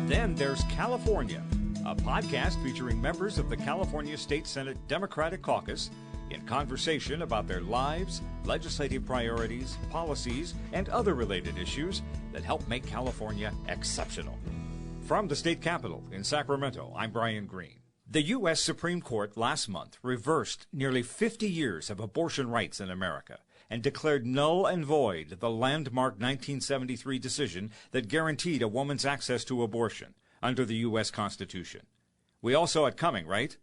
Then there's California, a podcast featuring members of the California State Senate Democratic Caucus in conversation about their lives, legislative priorities, policies, and other related issues that help make California exceptional. From the state capitol in Sacramento, I'm Brian Green. The U.S. Supreme Court last month reversed nearly 50 years of abortion rights in America and declared null and void the landmark 1973 decision that guaranteed a woman's access to abortion under the U.S. Constitution. We all saw it coming, right?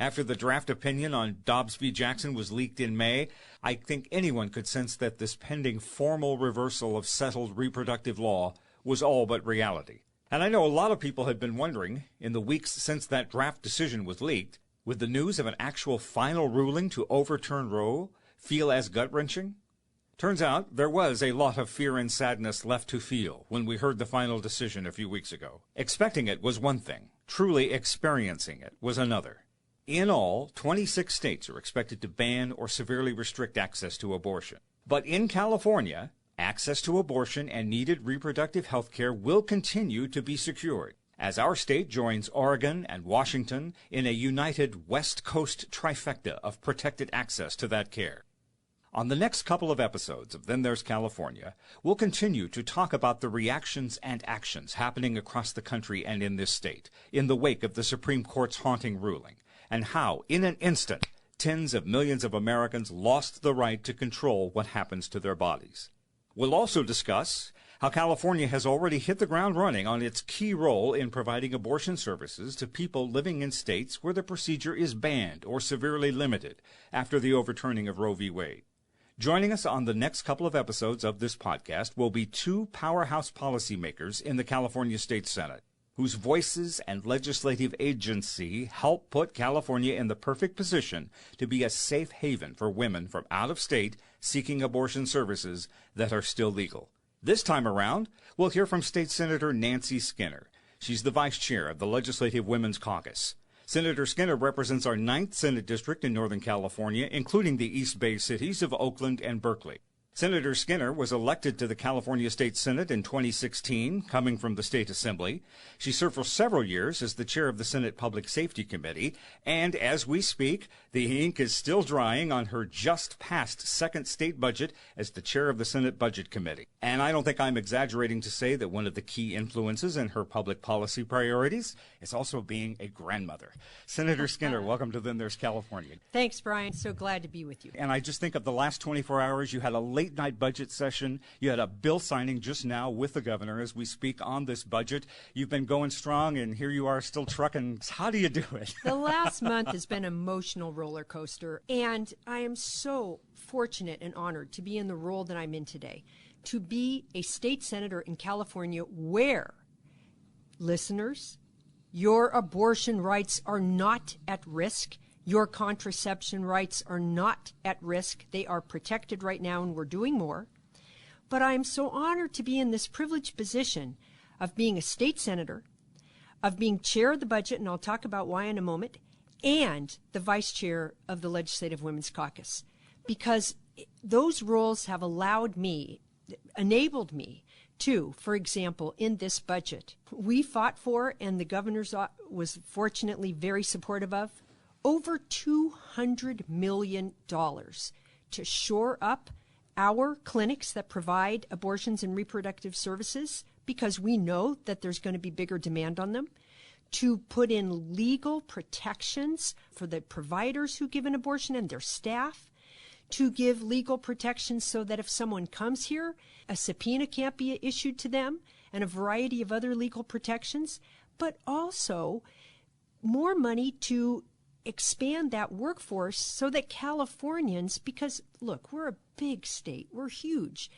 After the draft opinion on Dobbs v. Jackson was leaked in May, I think anyone could sense that this pending formal reversal of settled reproductive law was all but reality. And I know a lot of people had been wondering, in the weeks since that draft decision was leaked, would the news of an actual final ruling to overturn Roe feel as gut-wrenching? Turns out there was a lot of fear and sadness left to feel when we heard the final decision a few weeks ago. Expecting it was one thing. Truly experiencing it was another. In all, 26 states are expected to ban or severely restrict access to abortion. But in California, access to abortion and needed reproductive health care will continue to be secured, as our state joins Oregon and Washington in a united West Coast trifecta of protected access to that care. On the next couple of episodes of Then There's California, we'll continue to talk about the reactions and actions happening across the country and in this state in the wake of the Supreme Court's haunting ruling, and how, in an instant, tens of millions of Americans lost the right to control what happens to their bodies. We'll also discuss how California has already hit the ground running on its key role in providing abortion services to people living in states where the procedure is banned or severely limited after the overturning of Roe v. Wade. Joining us on the next couple of episodes of this podcast will be two powerhouse policymakers in the California State Senate, whose voices and legislative agency help put California in the perfect position to be a safe haven for women from out of state seeking abortion services that are still legal. This time around, we'll hear from State Senator Nancy Skinner. She's the vice chair of the Legislative Women's Caucus. Senator Skinner represents our 9th Senate District in Northern California, including the East Bay cities of Oakland and Berkeley. Senator Skinner was elected to the California State Senate in 2016, coming from the State Assembly. She served for several years as the chair of the Senate Public Safety Committee, and as we speak, the ink is still drying on her just-passed second state budget as the chair of the Senate Budget Committee. And I don't think I'm exaggerating to say that one of the key influences in her public policy priorities is also being a grandmother. Senator Skinner, welcome to Then There's California. Thanks, Brian. So glad to be with you. And I just think of the last 24 hours, you had a late-night budget session. You had a bill signing just now with the governor as we speak on this budget. You've been going strong, and here you are still trucking. How do you do it? The last month has been an emotional roller coaster, and I am so fortunate and honored to be in the role that I'm in today, to be a state senator in California where, listeners, your abortion rights are not at risk. Your contraception rights are not at risk. They are protected right now, and we're doing more. But I'm so honored to be in this privileged position of being a state senator, of being chair of the budget, and I'll talk about why in a moment, and the vice chair of the Legislative Women's Caucus, because those roles have enabled me to, for example, in this budget, we fought for, and the governor's was fortunately very supportive of, over $200 million to shore up our clinics that provide abortions and reproductive services, because we know that there's going to be bigger demand on them, to put in legal protections for the providers who give an abortion and their staff, to give legal protections so that if someone comes here, a subpoena can't be issued to them, and a variety of other legal protections, but also more money to expand that workforce so that Californians, because look, we're a big state, we're huge,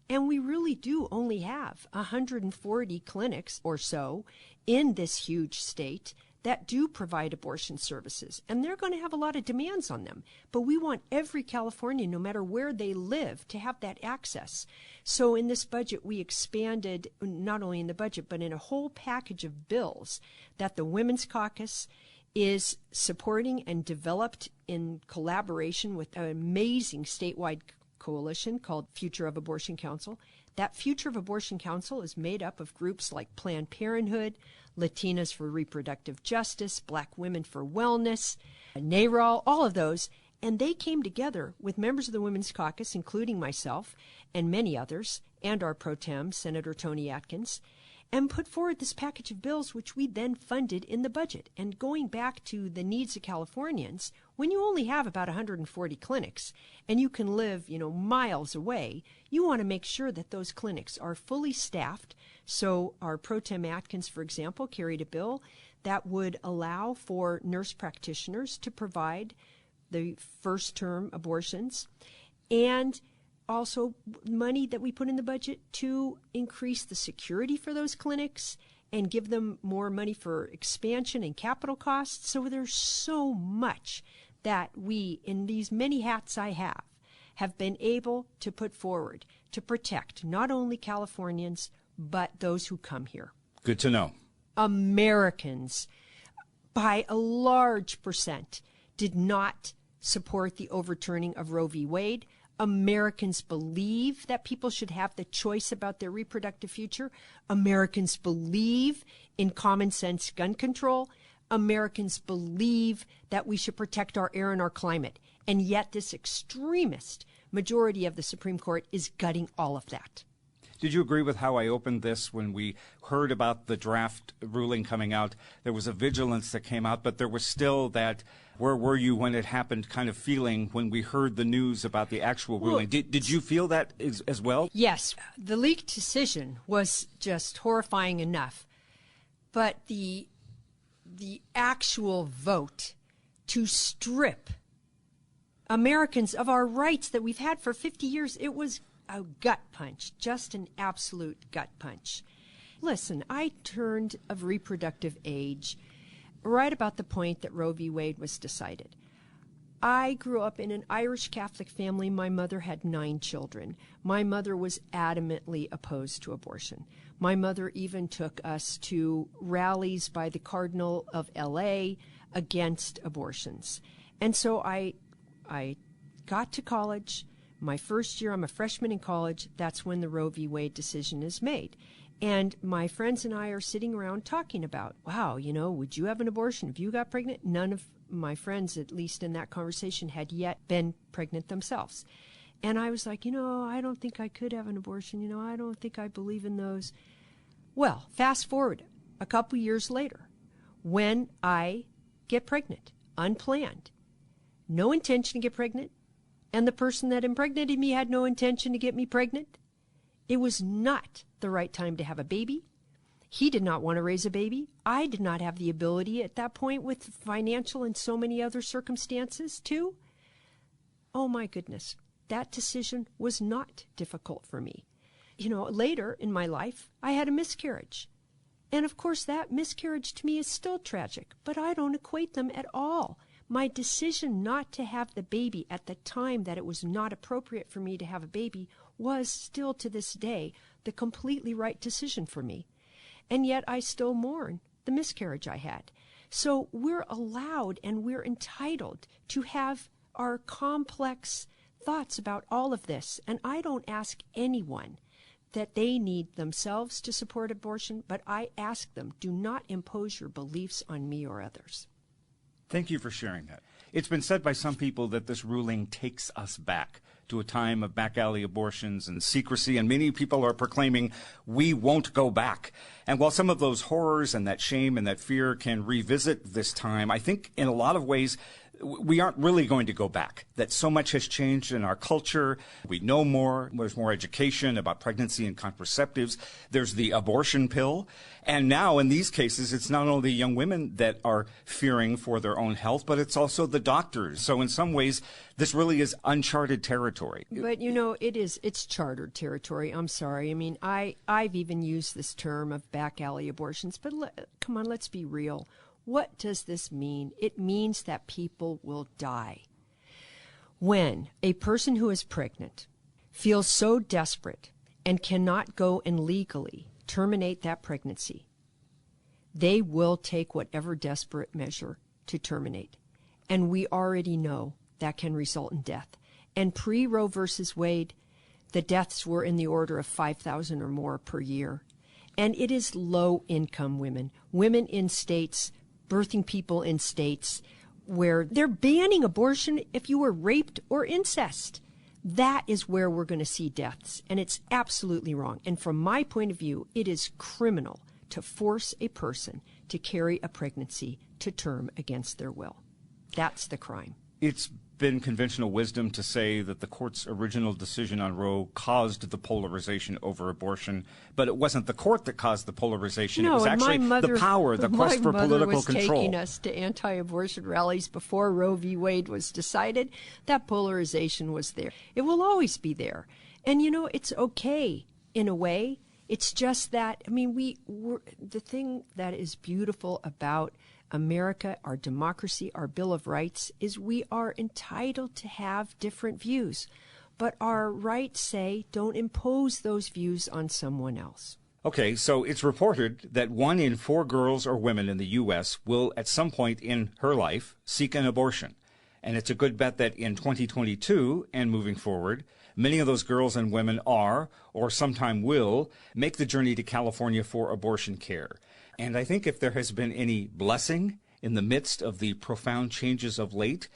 and we really do only have 140 clinics or so in this huge state that do provide abortion services, and they're going to have a lot of demands on them. But we want every Californian, no matter where they live, to have that access. So in this budget, we expanded, not only in the budget, but in a whole package of bills that the Women's Caucus is supporting and developed in collaboration with an amazing statewide coalition called Future of Abortion Council, That Future of Abortion Council is made up of groups like Planned Parenthood, Latinas for Reproductive Justice, Black Women for Wellness, NARAL, all of those. And they came together with members of the Women's Caucus, including myself and many others, and our pro tem, Senator Tony Atkins, and put forward this package of bills, which we then funded in the budget. And going back to the needs of Californians, when you only have about 140 clinics and you can live, miles away, you want to make sure that those clinics are fully staffed. So our pro tem Atkins, for example, carried a bill that would allow for nurse practitioners to provide the first-term abortions, and also money that we put in the budget to increase the security for those clinics and give them more money for expansion and capital costs. So there's so much that we, in these many hats I have been able to put forward to protect not only Californians, but those who come here. Good to know. Americans, by a large percent, did not support the overturning of Roe v. Wade. Americans believe that people should have the choice about their reproductive future. Americans believe in common sense gun control. Americans believe that we should protect our air and our climate. And yet this extremist majority of the Supreme Court is gutting all of that. Did you agree with how I opened this when we heard about the draft ruling coming out? There was a vigilance that came out, but there was still that where were you when it happened kind of feeling when we heard the news about the actual ruling. Did you feel that as well? Yes. The leaked decision was just horrifying enough. But the actual vote to strip Americans of our rights that we've had for 50 years, it was a gut punch, just an absolute gut punch. Listen, I turned of reproductive age right about the point that Roe v. Wade was decided. I grew up in an Irish Catholic family. My mother had 9 children. My mother was adamantly opposed to abortion. My mother even took us to rallies by the Cardinal of L.A. against abortions. And so I got to college. My first year, I'm a freshman in college. That's when the Roe v. Wade decision is made. And my friends and I are sitting around talking about, wow, would you have an abortion if you got pregnant? None of my friends, at least in that conversation, had yet been pregnant themselves. And I was like, I don't think I could have an abortion. I don't think I believe in those. Well, fast forward a couple years later, when I get pregnant, unplanned, no intention to get pregnant, and the person that impregnated me had no intention to get me pregnant. It was not the right time to have a baby. He did not want to raise a baby. I did not have the ability at that point with financial and so many other circumstances too. Oh my goodness, that decision was not difficult for me. Later in my life, I had a miscarriage. And of course, that miscarriage to me is still tragic, but I don't equate them at all. My decision not to have the baby at the time that it was not appropriate for me to have a baby was still to this day the completely right decision for me. And yet I still mourn the miscarriage I had. So we're allowed and we're entitled to have our complex thoughts about all of this. And I don't ask anyone that they need themselves to support abortion, but I ask them, do not impose your beliefs on me or others. Thank you for sharing that. It's been said by some people that this ruling takes us back to a time of back alley abortions and secrecy, and many people are proclaiming we won't go back. And while some of those horrors and that shame and that fear can revisit this time, I think in a lot of ways we aren't really going to go back, that so much has changed in our culture. We know more. There's more education about pregnancy and contraceptives. There's the abortion pill. And now in these cases, it's not only young women that are fearing for their own health, but it's also the doctors. So in some ways, this really is uncharted territory. But, it's chartered territory. I'm sorry. I mean, I've even used this term of back alley abortions. But come on, let's be real. What does this mean? It means that people will die. When a person who is pregnant feels so desperate and cannot go and legally terminate that pregnancy, they will take whatever desperate measure to terminate. And we already know that can result in death. And pre-Roe versus Wade, the deaths were in the order of 5,000 or more per year. And it is low-income women, women in states, birthing people in states where they're banning abortion if you were raped or incest. That is where we're going to see deaths, and it's absolutely wrong. And from my point of view, it is criminal to force a person to carry a pregnancy to term against their will. That's the crime. It's been conventional wisdom to say that the court's original decision on Roe caused the polarization over abortion, but it wasn't the court that caused the polarization. No, it was actually the power, the quest for political control. My mother was taking us to anti-abortion rallies before Roe v. Wade was decided. That polarization was there. It will always be there. And, you know, it's okay in a way. It's just that, I mean, the thing that is beautiful about America, our democracy, our Bill of Rights, is we are entitled to have different views. But our rights say don't impose those views on someone else. Okay, so it's reported that 1 in 4 girls or women in the U.S. will, at some point in her life, seek an abortion. And it's a good bet that in 2022 and moving forward, many of those girls and women are, or sometime will, make the journey to California for abortion care. And I think if there has been any blessing in the midst of the profound changes of late,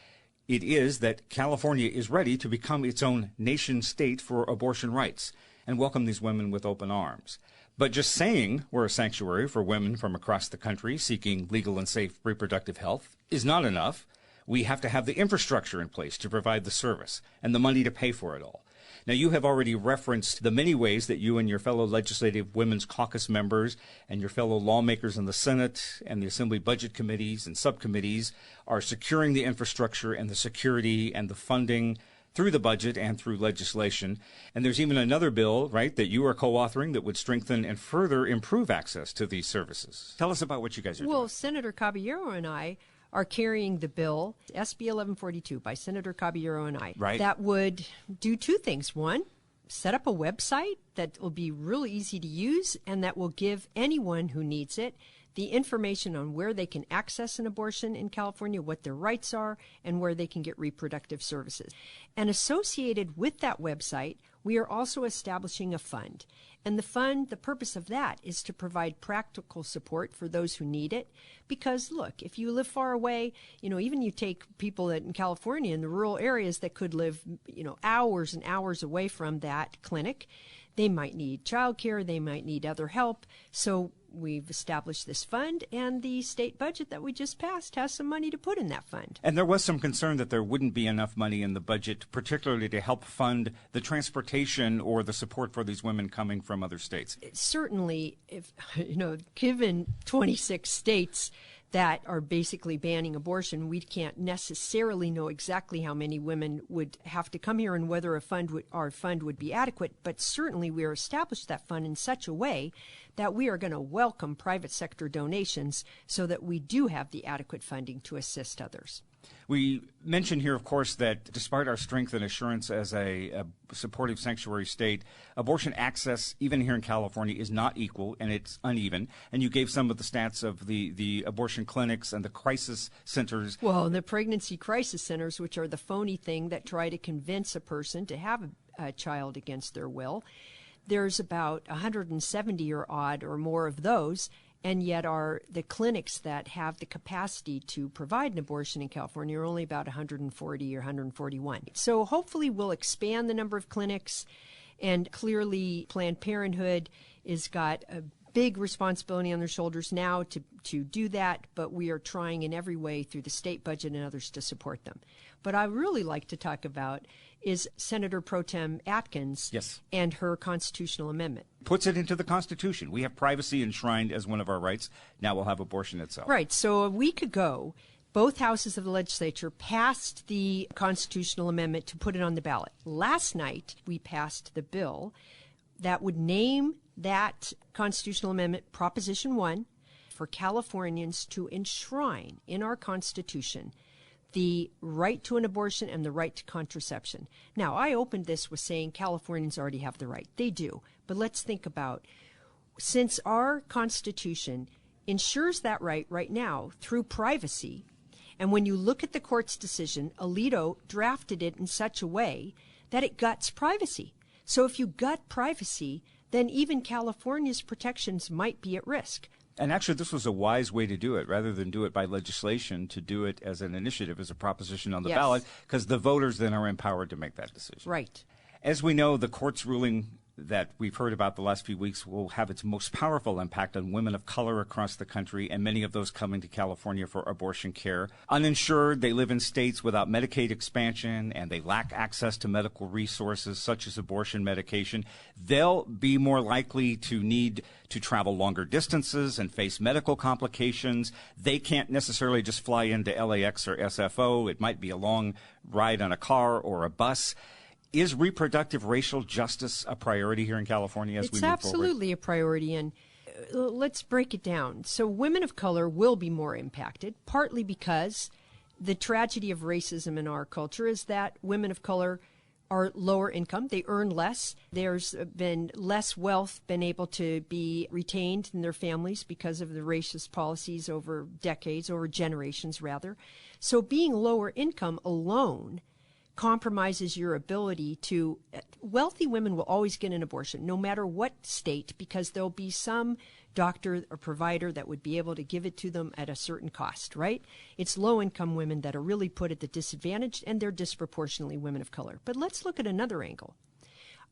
it is that California is ready to become its own nation state for abortion rights and welcome these women with open arms. But just saying we're a sanctuary for women from across the country seeking legal and safe reproductive health is not enough. We have to have the infrastructure in place to provide the service and the money to pay for it all. Now, you have already referenced the many ways that you and your fellow Legislative Women's Caucus members and your fellow lawmakers in the Senate and the Assembly budget committees and subcommittees are securing the infrastructure and the security and the funding through the budget and through legislation. And there's even another bill, right, that you are co-authoring that would strengthen and further improve access to these services. Tell us about what you guys are doing. Well, Senator Caballero and I are carrying the bill, SB 1142, by Senator Caballero and I, right, that would do 2 things. 1, set up a website that will be really easy to use and that will give anyone who needs it the information on where they can access an abortion in California, what their rights are, and where they can get reproductive services. And associated with that website, we are also establishing a fund. And the fund, the purpose of that is to provide practical support for those who need it. Because, look, if you live far away, you know, even you take people that in California in the rural areas that could live, you know, hours and hours away from that clinic, they might need childcare, they might need other help. So we've established this fund, and the state budget that we just passed has some money to put in that fund. And there was some concern that there wouldn't be enough money in the budget, particularly to help fund the transportation or the support for these women coming from other states. Certainly, if, you know, given 26 states that are basically banning abortion, we can't necessarily know exactly how many women would have to come here and whether our fund would be adequate. But certainly we are established that fund in such a way that we are going to welcome private sector donations so that we do have the adequate funding to assist others. We mentioned here, of course, that despite our strength and assurance as a supportive sanctuary state, abortion access, even here in California, is not equal and it's uneven. And you gave some of the stats of the abortion clinics and the crisis centers. Well, the pregnancy crisis centers, which are the phony thing that try to convince a person to have a child against their will. There's about 170 or odd or more of those. And yet the clinics that have the capacity to provide an abortion in California are only about 140 or 141. So hopefully we'll expand the number of clinics, and clearly Planned Parenthood has got a big responsibility on their shoulders now to do that, but we are trying in every way through the state budget and others to support them. But I really like to talk about is Senator Pro Tem Atkins and her constitutional amendment. Puts it into the Constitution. We have privacy enshrined as one of our rights. Now we'll have abortion itself. Right. So a week ago, both houses of the legislature passed the constitutional amendment to put it on the ballot. Last night, we passed the bill that would name that constitutional amendment Proposition 1 for Californians to enshrine in our Constitution the right to an abortion and the right to contraception. Now, I opened this with saying Californians already have the right. They do. But let's think about, since our Constitution ensures that right now through privacy, and when you look at the court's decision, Alito drafted it in such a way that it guts privacy. So if you gut privacy, then even California's protections might be at risk. And actually, this was a wise way to do it, rather than do it by legislation, to do it as an initiative, as a proposition on the ballot, because the voters then are empowered to make that decision. Right. As we know, the court's ruling that we've heard about the last few weeks will have its most powerful impact on women of color across the country, and many of those coming to California for abortion care. Uninsured, they live in states without Medicaid expansion, and they lack access to medical resources such as abortion medication. They'll be more likely to need to travel longer distances and face medical complications. They can't necessarily just fly into LAX or SFO. It might be a long ride on a car or a bus. Is reproductive racial justice a priority here in California as we move forward? It's absolutely a priority, and let's break it down. So women of color will be more impacted, partly because the tragedy of racism in our culture is that women of color are lower income. They earn less. There's been less wealth been able to be retained in their families because of the racist policies over decades, over generations rather. So being lower income alone compromises your ability to. Wealthy women will always get an abortion, no matter what state, because there'll be some doctor or provider that would be able to give it to them at a certain cost, right? It's low-income women that are really put at the disadvantage, and they're disproportionately women of color. But let's look at another angle.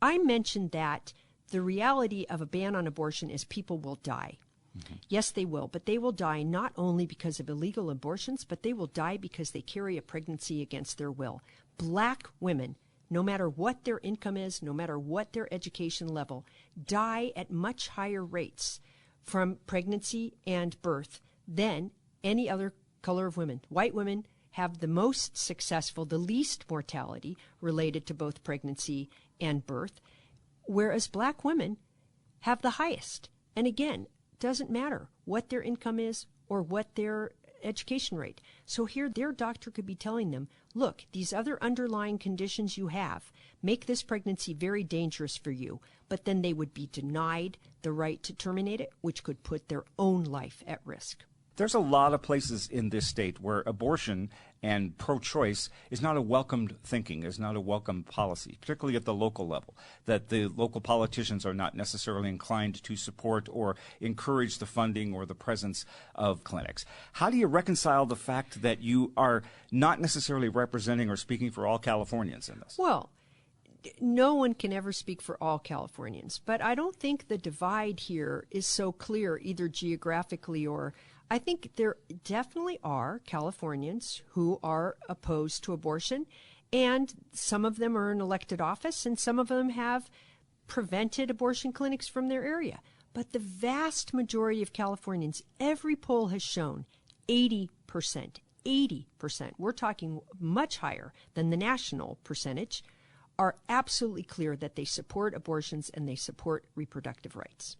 I mentioned that the reality of a ban on abortion is people will die. Mm-hmm. Yes, they will, but they will die not only because of illegal abortions, but they will die because they carry a pregnancy against their will. Black women, no matter what their income is, no matter what their education level, die at much higher rates from pregnancy and birth than any other color of women. White women have the most successful, the least mortality related to both pregnancy and birth, whereas black women have the highest. And again, doesn't matter what their income is or what their education rate. So here their doctor could be telling them, look, these other underlying conditions you have make this pregnancy very dangerous for you, but then they would be denied the right to terminate it, which could put their own life at risk. There's a lot of places in this state where abortion and pro-choice is not a welcomed thinking, is not a welcome policy, particularly at the local level, that the local politicians are not necessarily inclined to support or encourage the funding or the presence of clinics. How do you reconcile the fact that you are not necessarily representing or speaking for all Californians in this? Well, no one can ever speak for all Californians, but I don't think the divide here is so clear either geographically or I think there definitely are Californians who are opposed to abortion, and some of them are in elected office, and some of them have prevented abortion clinics from their area. But the vast majority of Californians, every poll has shown 80%, we're talking much higher than the national percentage, are absolutely clear that they support abortions and they support reproductive rights.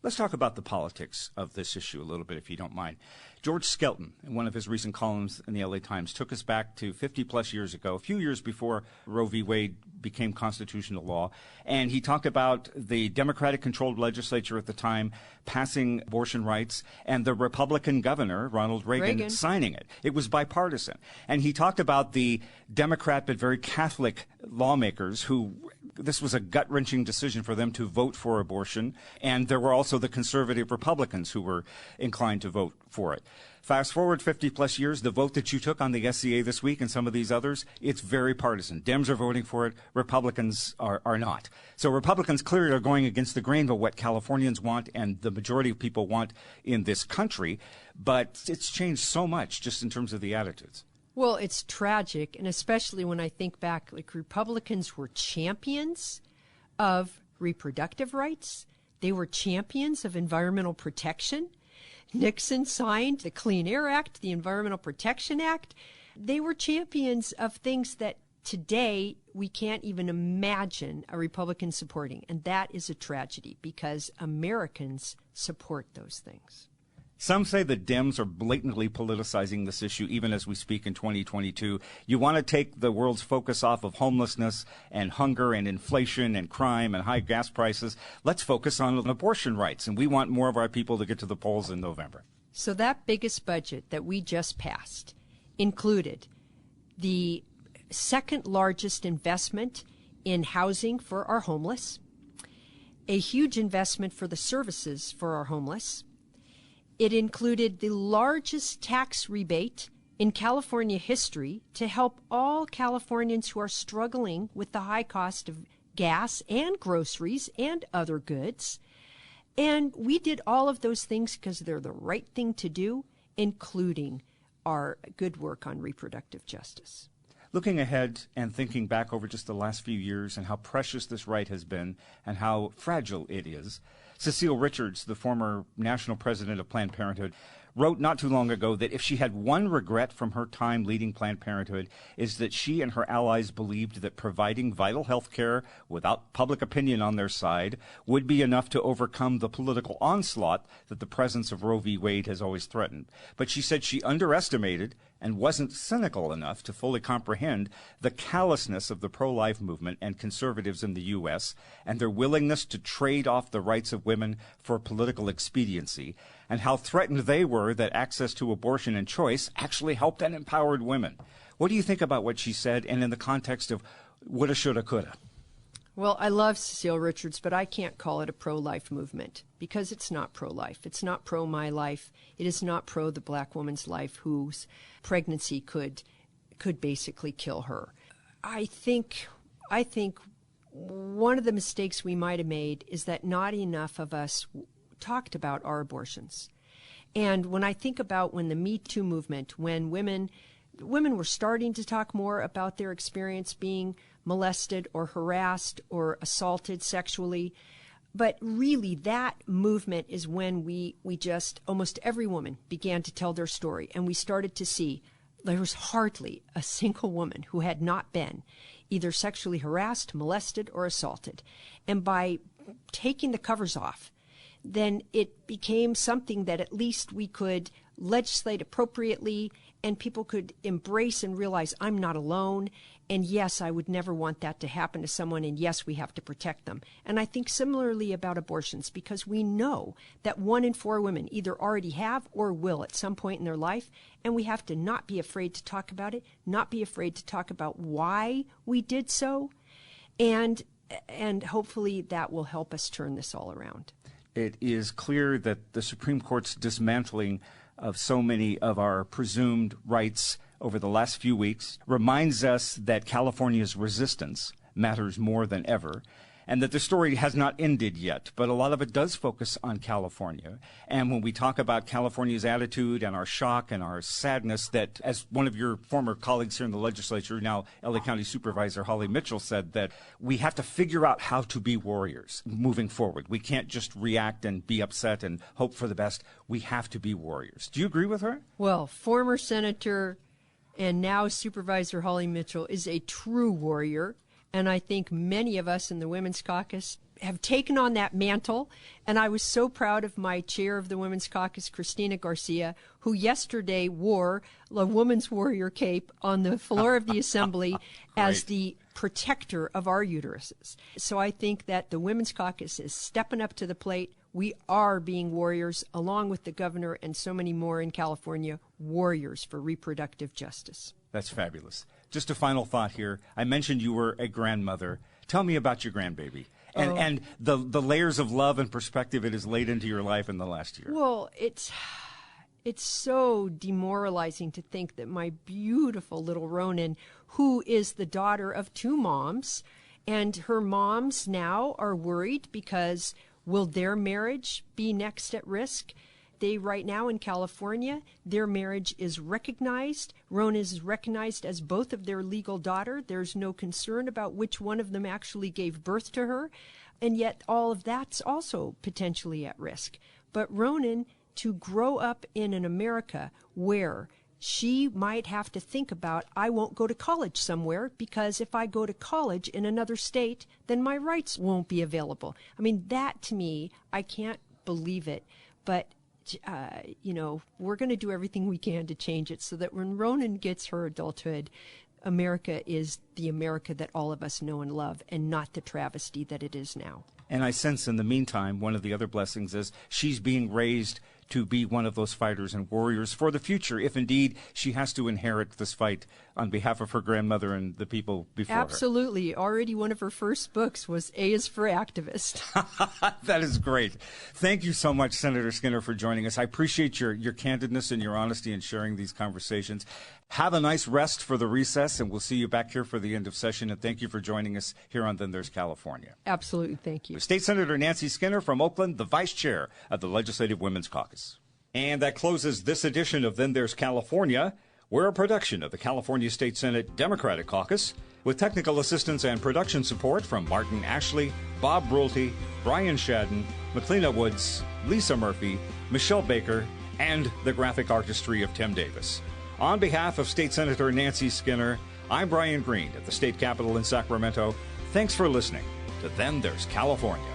Let's talk about the politics of this issue a little bit, if you don't mind. George Skelton, in one of his recent columns in the LA Times, took us back to 50-plus years ago, a few years before Roe v. Wade became constitutional law, and he talked about the Democratic-controlled legislature at the time passing abortion rights and the Republican governor, Ronald Reagan, signing it. It was bipartisan. And he talked about the Democrat but very Catholic lawmakers who this was a gut-wrenching decision for them to vote for abortion, and there were also the conservative Republicans who were inclined to vote for it. Fast forward 50-plus years, the vote that you took on the SCA this week and some of these others, it's very partisan. Dems are voting for it. Republicans are not. So Republicans clearly are going against the grain of what Californians want and the majority of people want in this country, but it's changed so much just in terms of the attitudes. Well, it's tragic, and especially when I think back, like Republicans were champions of reproductive rights. They were champions of environmental protection. Nixon signed the Clean Air Act, the Environmental Protection Act. They were champions of things that today we can't even imagine a Republican supporting, and that is a tragedy because Americans support those things. Some say the Dems are blatantly politicizing this issue even as we speak in 2022. You want to take the world's focus off of homelessness and hunger and inflation and crime and high gas prices. Let's focus on abortion rights, and we want more of our people to get to the polls in November. So that biggest budget that we just passed included the second largest investment in housing for our homeless, a huge investment for the services for our homeless. It included the largest tax rebate in California history to help all Californians who are struggling with the high cost of gas and groceries and other goods. And we did all of those things because they're the right thing to do, including our good work on reproductive justice. Looking ahead and thinking back over just the last few years and how precious this right has been and how fragile it is, Cecile Richards, the former national president of Planned Parenthood, wrote not too long ago that if she had one regret from her time leading Planned Parenthood, is that she and her allies believed that providing vital health care without public opinion on their side would be enough to overcome the political onslaught that the presence of Roe v. Wade has always threatened. But she said she underestimated and wasn't cynical enough to fully comprehend the callousness of the pro-life movement and conservatives in the U.S. and their willingness to trade off the rights of women for political expediency, and how threatened they were that access to abortion and choice actually helped and empowered women. What do you think about what she said, and in the context of woulda, shoulda, coulda? Well, I love Cecile Richards, but I can't call it a pro-life movement because it's not pro-life. It's not pro-my life. It is not pro the black woman's life whose pregnancy could basically kill her. I think one of the mistakes we might have made is that not enough of us talked about our abortions. And when I think about when the Me Too movement, when women were starting to talk more about their experience being molested or harassed or assaulted sexually, but really that movement is when we just, almost every woman began to tell their story, and we started to see there was hardly a single woman who had not been either sexually harassed, molested, or assaulted. And by taking the covers off, then it became something that at least we could legislate appropriately and people could embrace and realize I'm not alone. And yes, I would never want that to happen to someone. And yes, we have to protect them. And I think similarly about abortions, because we know that 1 in 4 women either already have or will at some point in their life. And we have to not be afraid to talk about it, not be afraid to talk about why we did so. And hopefully that will help us turn this all around. It is clear that the Supreme Court's dismantling of so many of our presumed rights over the last few weeks reminds us that California's resistance matters more than ever, and that the story has not ended yet, but a lot of it does focus on California. And when we talk about California's attitude and our shock and our sadness, that as one of your former colleagues here in the legislature, now LA County Supervisor Holly Mitchell, said, that we have to figure out how to be warriors moving forward. We can't just react and be upset and hope for the best. We have to be warriors. Do you agree with her? Well, former Senator and now Supervisor Holly Mitchell is a true warrior. And I think many of us in the Women's Caucus have taken on that mantle. And I was so proud of my chair of the Women's Caucus, Christina Garcia, who yesterday wore a woman's warrior cape on the floor of the Assembly as the protector of our uteruses. So I think that the Women's Caucus is stepping up to the plate. We are being warriors, along with the governor and so many more in California, warriors for reproductive justice. That's fabulous. Just a final thought here. I mentioned you were a grandmother. Tell me about your grandbaby and the layers of love and perspective it has laid into your life in the last year. Well, it's so demoralizing to think that my beautiful little Ronan, who is the daughter of 2 moms, and her moms now are worried because will their marriage be next at risk? They, right now in California, their marriage is recognized. Ronan is recognized as both of their legal daughter. There's no concern about which one of them actually gave birth to her. And yet all of that's also potentially at risk. But Ronan, to grow up in an America where she might have to think about, I won't go to college somewhere because if I go to college in another state, then my rights won't be available. I mean, that to me, I can't believe it. But we're going to do everything we can to change it so that when Ronan gets her adulthood, America is the America that all of us know and love, and not the travesty that it is now. And I sense in the meantime, one of the other blessings is she's being raised to be one of those fighters and warriors for the future, if indeed she has to inherit this fight on behalf of her grandmother and the people before her. Absolutely. Already one of her first books was A is for Activist. That is great. Thank you so much, Senator Skinner, for joining us. I appreciate your candidness and your honesty in sharing these conversations. Have a nice rest for the recess, and we'll see you back here for the end of session. And thank you for joining us here on Then There's California. Absolutely. Thank you. State Senator Nancy Skinner from Oakland, the Vice Chair of the Legislative Women's Caucus. And that closes this edition of Then There's California. We're a production of the California State Senate Democratic Caucus, with technical assistance and production support from Martin Ashley, Bob Brulte, Brian Shadden, McLeana Woods, Lisa Murphy, Michelle Baker, and the graphic artistry of Tim Davis. On behalf of State Senator Nancy Skinner, I'm Brian Green at the State Capitol in Sacramento. Thanks for listening to Then There's California.